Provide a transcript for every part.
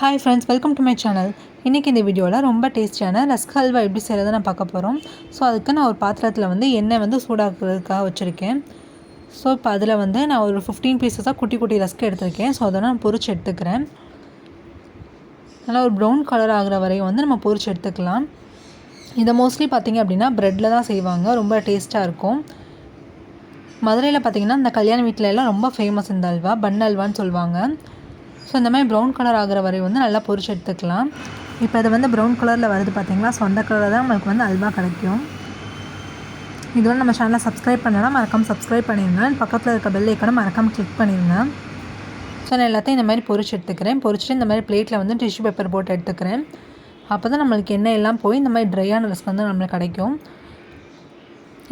Hi friends, welcome to my channel. இன்றைக்கி இந்த வீடியோவில் ரொம்ப டேஸ்டியான ரஸ்க் ஹல்வா எப்படி செய்கிறத நான் பார்க்க போகிறோம். ஸோ அதுக்கு நான் ஒரு பாத்திரத்தில் எண்ணெய் சூடாக்குறதுக்காக வச்சுருக்கேன். ஸோ இப்போ அதில் நான் ஒரு 15 பீசஸாக குட்டி குட்டி ரஸ்க் எடுத்திருக்கேன். ஸோ அதை நான் பொரிச்சு எடுத்துக்கிறேன். நல்லா ஒரு ப்ரௌன் கலர் ஆகிற வரையும் நம்ம பொரிச்சு எடுத்துக்கலாம். இதை மோஸ்ட்லி பார்த்திங்க அப்படின்னா ப்ரெட்டில் தான் செய்வாங்க. ரொம்ப டேஸ்ட்டாக இருக்கும். மதுரையில் பார்த்திங்கன்னா இந்த கல்யாண வீட்டில் எல்லாம் ரொம்ப ஃபேமஸ் இந்த அல்வா, பன் அல்வான்னு சொல்லுவாங்க. ஸோ இந்த மாதிரி ப்ரௌன் கலர் ஆகிற வரை நல்லா பொரிச்சு எடுத்துக்கலாம். இப்போ அது ப்ரௌன் கலரில் வருது பார்த்திங்களா. ஸோ அந்த கலரில் தான் நம்மளுக்கு அல்வா கிடைக்கும். இது நம்ம சேனலை சப்ஸ்கிரைப் பண்ணலாம், மறக்காமல் சப்ஸ்கிரைப் பண்ணிடுங்க. பக்கத்தில் இருக்க பெல் ஐக்கானை மறக்காமல் கிளிக் பண்ணிடுங்க. ஸோ நான் எல்லாத்தையும் இந்த மாதிரி பொரிச்சு எடுத்துக்கிறேன். பொரிச்சுட்டு இந்த மாதிரி பிளேட்டில் டிஷ்யூ பேப்பர் போட்டு எடுத்துக்கிறேன். அப்போ தான் நம்மளுக்கு எண்ணெய் எல்லாம் போய் இந்த மாதிரி ட்ரையான ரஸ்க் நம்மளுக்கு கிடைக்கும்.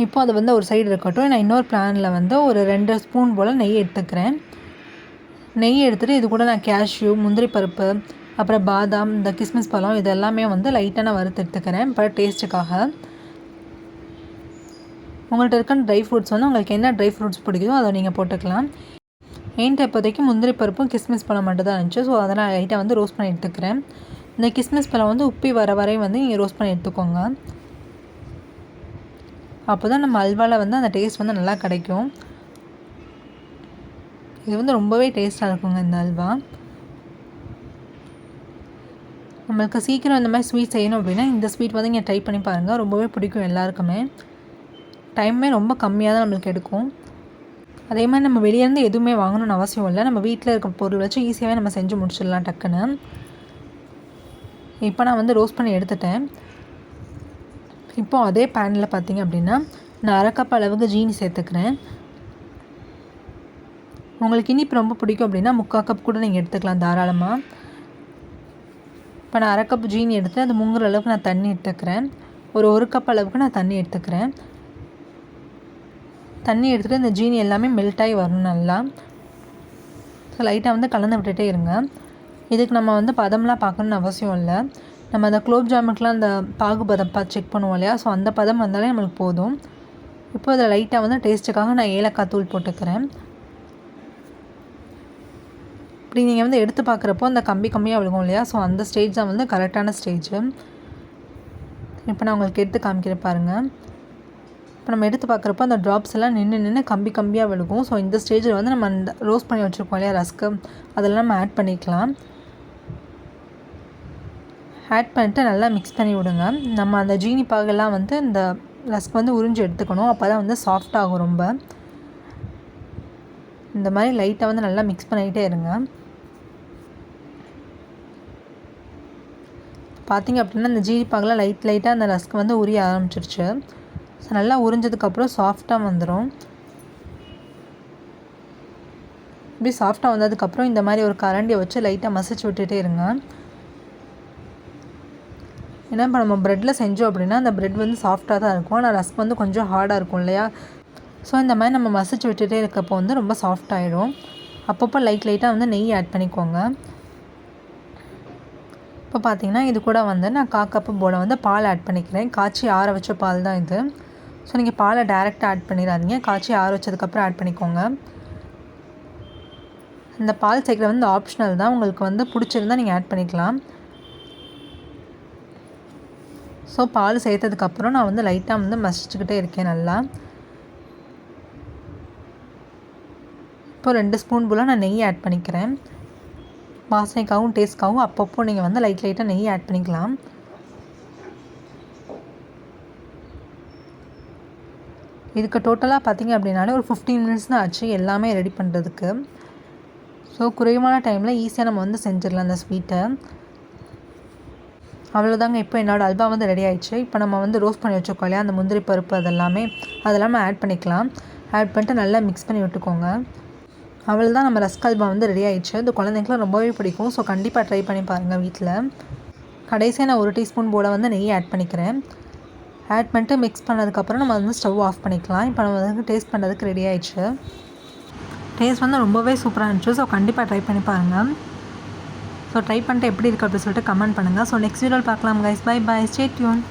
இப்போ அது ஒரு சைடு இருக்கட்டும். நான் இன்னொரு பேனில் ஒரு 2 ஸ்பூன் போல் நெய் எடுத்துக்கிறேன். நெய் எடுத்துகிட்டு இது கூட நான் cashew, முந்திரி பருப்பு, அப்புறம் பாதாம், இந்த கிஸ்மிஸ் பழம் இது எல்லாமே லைட்டாக நான் வறுத்து எடுத்துக்கிறேன் இப்போ டேஸ்ட்டுக்காக. உங்கள்கிட்ட இருக்க ட்ரை ஃப்ரூட்ஸ் உங்களுக்கு என்ன ட்ரை ஃப்ரூட்ஸ் பிடிக்குதோ அதை நீங்கள் போட்டுக்கலாம். என்கிட்ட இப்போதைக்கு முந்திரி பருப்பும் கிஸ்மிஸ் பழம் மட்டும் தான் இருந்துச்சு. ஸோ அதை நான் லைட்டாக ரோஸ்ட் பண்ணி எடுத்துக்கிறேன். இந்த கிஸ்மிஸ் பழம் உப்பி வர வரை நீங்கள் ரோஸ்ட் பண்ணி எடுத்துக்கோங்க. அப்போ தான் நம்ம அல்வாவில் அந்த டேஸ்ட் நல்லா கிடைக்கும். இது ரொம்பவே டேஸ்ட்டாக இருக்குங்க இந்த அல்வா. நம்மளுக்கு சீக்கிரம் இந்த மாதிரி ஸ்வீட் செய்யணும் அப்படின்னா இந்த ஸ்வீட் நீங்கள் ட்ரை பண்ணி பாருங்கள். ரொம்பவே பிடிக்கும் எல்லாருக்குமே. டைமே ரொம்ப கம்மியாக தான் நம்மளுக்கு எடுக்கும். அதே மாதிரி நம்ம வெளியேருந்து எதுவுமே வாங்கணும்னு அவசியம் இல்லை. நம்ம வீட்டில் இருக்க பொருள் வச்சு ஈஸியாகவே நம்ம செஞ்சு முடிச்சிடலாம் டக்குன்னு. இப்போ நான் ரோஸ்ட் பண்ணி எடுத்துட்டேன். இப்போது அதே பேனில் பார்த்திங்க அப்படின்னா நான் 1/2 கப் அளவுக்கு ஜீனி சேர்த்துக்கிறேன். உங்களுக்கு இனிப்பு ரொம்ப பிடிக்கும் அப்படின்னா 3/4 கப் கூட நீங்கள் எடுத்துக்கலாம் தாராளமாக. இப்போ நான் 1/2 கப் ஜீனி எடுத்து அது முங்குற அளவுக்கு நான் தண்ணி எடுத்துக்கிறேன். ஒரு கப் அளவுக்கு நான் தண்ணி எடுத்துக்கிறேன். தண்ணி எடுத்துகிட்டு இந்த ஜீனி எல்லாமே மெல்ட் ஆகி வரணும் நல்லா. ஸோ லைட்டாக கலந்து விட்டுட்டே இருங்க. இதுக்கு நம்ம பதம்லாம் பார்க்கணுன்னு அவசியம் இல்லை. நம்ம அந்த குலோப் ஜாமுக்கெலாம் அந்த பாகு பதம் செக் பண்ணுவோம் இல்லையா. ஸோ அந்த பதம் வந்தாலே நம்மளுக்கு போதும். இப்போ அதில் லைட்டாக டேஸ்ட்டுக்காக நான் ஏலக்காய் தூள் போட்டுக்கிறேன். இப்படி நீங்கள் எடுத்து பார்க்குறப்போ அந்த கம்மியாக விழுகும் இல்லையா. ஸோ அந்த ஸ்டேஜ் தான் கரெக்டான ஸ்டேஜ். இப்போ நான் உங்களுக்கு எடுத்து காமிக்கிறேன் பாருங்கள். இப்போ நம்ம எடுத்து பார்க்குறப்போ அந்த ட்ராப்ஸ் எல்லாம் நின்று கம்மியாக விழுகும். ஸோ இந்த ஸ்டேஜில் நம்ம அந்த ரோஸ்ட் பண்ணி வச்சுருக்கோம் இல்லையா ரஸ்க்கு, அதெல்லாம் நம்ம ஆட் பண்ணிக்கலாம். ஆட் பண்ணிட்டு நல்லா மிக்ஸ் பண்ணி விடுங்க. நம்ம அந்த ஜீனி பாகெல்லாம் இந்த ரஸ்க் உறிஞ்சி எடுத்துக்கணும். அப்போ தான் சாஃப்டாகும் ரொம்ப. இந்த மாதிரி லைட்டாக நல்லா மிக்ஸ் பண்ணிக்கிட்டே இருங்க. பார்த்திங்க அப்படின்னா அந்த ஜீனி பாகெல்லாம் லைட்டாக அந்த ரஸ்க் உரிய ஆரம்பிச்சிருச்சு. ஸோ நல்லா உறிஞ்சதுக்கப்புறம் சாஃப்டாக வந்துடும். இப்படி சாஃப்டாக வந்ததுக்கப்புறம் இந்த மாதிரி ஒரு கரண்டியை வச்சு லைட்டாக மசிச்சு விட்டுட்டே இருங்க. ஏன்னா இப்போ நம்ம ப்ரெட்டில் செஞ்சோம் அப்படின்னா அந்த ப்ரெட் சாஃப்டாக தான் இருக்கும். ஆனால் ரஸ்க் கொஞ்சம் ஹார்டாக இருக்கும் இல்லையா. ஸோ இந்த மாதிரி நம்ம மசிச்சு விட்டுட்டே இருக்கப்போ ரொம்ப சாஃப்டாகிடும். அப்பப்போ லைட்டாக நெய் ஆட் பண்ணிக்கோங்க. இப்போ பார்த்திங்கன்னா இது கூட நான் 1/4 கப்பு போல் பால் ஆட் பண்ணிக்கிறேன். காய்ச்சி ஆற வச்ச பால் தான் இது. ஸோ நீங்கள் பாலை டைரெக்டாக ஆட் பண்ணிடாதீங்க. காய்ச்சி ஆற வச்சதுக்கப்புறம் ஆட் பண்ணிக்கோங்க. இந்த பால் சேர்க்குறது ஆப்ஷனல் தான். உங்களுக்கு பிடிச்சிருந்தால் நீங்கள் ஆட் பண்ணிக்கலாம். ஸோ பால் சேர்த்ததுக்கப்புறம் நான் லைட்டாக மசிச்சுக்கிட்டே இருக்கேன் நல்லா. இப்போ 2 ஸ்பூன் போல் நான் நெய் ஆட் பண்ணிக்கிறேன். வாசனைக்காகவும் டேஸ்ட்காகவும் அப்பப்போ நீங்கள் லைட்டாக நெய் ஆட் பண்ணிக்கலாம். இதுக்கு டோட்டலாக பார்த்திங்க அப்படின்னாலே ஒரு 15 மினிட்ஸ் தான் ஆச்சு எல்லாமே ரெடி பண்ணுறதுக்கு. ஸோ குறைவான டைமில் ஈஸியாக நம்ம செஞ்சிடலாம் அந்த ஸ்வீட்டை. அவ்வளோதாங்க. இப்போ என்னோடய அல்வா ரெடி ஆயிடுச்சு. இப்போ நம்ம ரோஸ்ட் பண்ணி வச்சுருக்கோம் இல்லையா அந்த முந்திரி பருப்பு அதெல்லாமே ஆட் பண்ணிக்கலாம். ஆட் பண்ணிட்டு நல்லா மிக்ஸ் பண்ணி விட்டுக்கோங்க. அவ்வளோதான், நம்ம ரஸ்க் அல்வா ரெடி ஆயிடுச்சு. இது குழந்தைங்களுக்குலாம் ரொம்பவே பிடிக்கும். ஸோ கண்டிப்பாக ட்ரை பண்ணி பாருங்கள் வீட்டில். கடைசியாக நான் 1 டீஸ்பூன் போல் நெய் ஆட் பண்ணிக்கிறேன். ஆட் பண்ணிட்டு மிக்ஸ் பண்ணதுக்கப்புறம் நம்ம ஸ்டவ் ஆஃப் பண்ணிக்கலாம். இப்போ நம்ம டேஸ்ட் பண்ணுறதுக்கு ரெடி ஆயிடுச்சு. டேஸ்ட் ரொம்பவே சூப்பராக இருந்துச்சு. ஸோ கண்டிப்பாக ட்ரை பண்ணி பாருங்கள். ஸோ ட்ரை பண்ணிட்டு எப்படி இருக்குது அப்படின்னு சொல்லிட்டு கமெண்ட் பண்ணுங்கள். ஸோ நெக்ஸ்ட் வீடியோவில் பார்க்கலாம் guys. Bye bye, stay tune.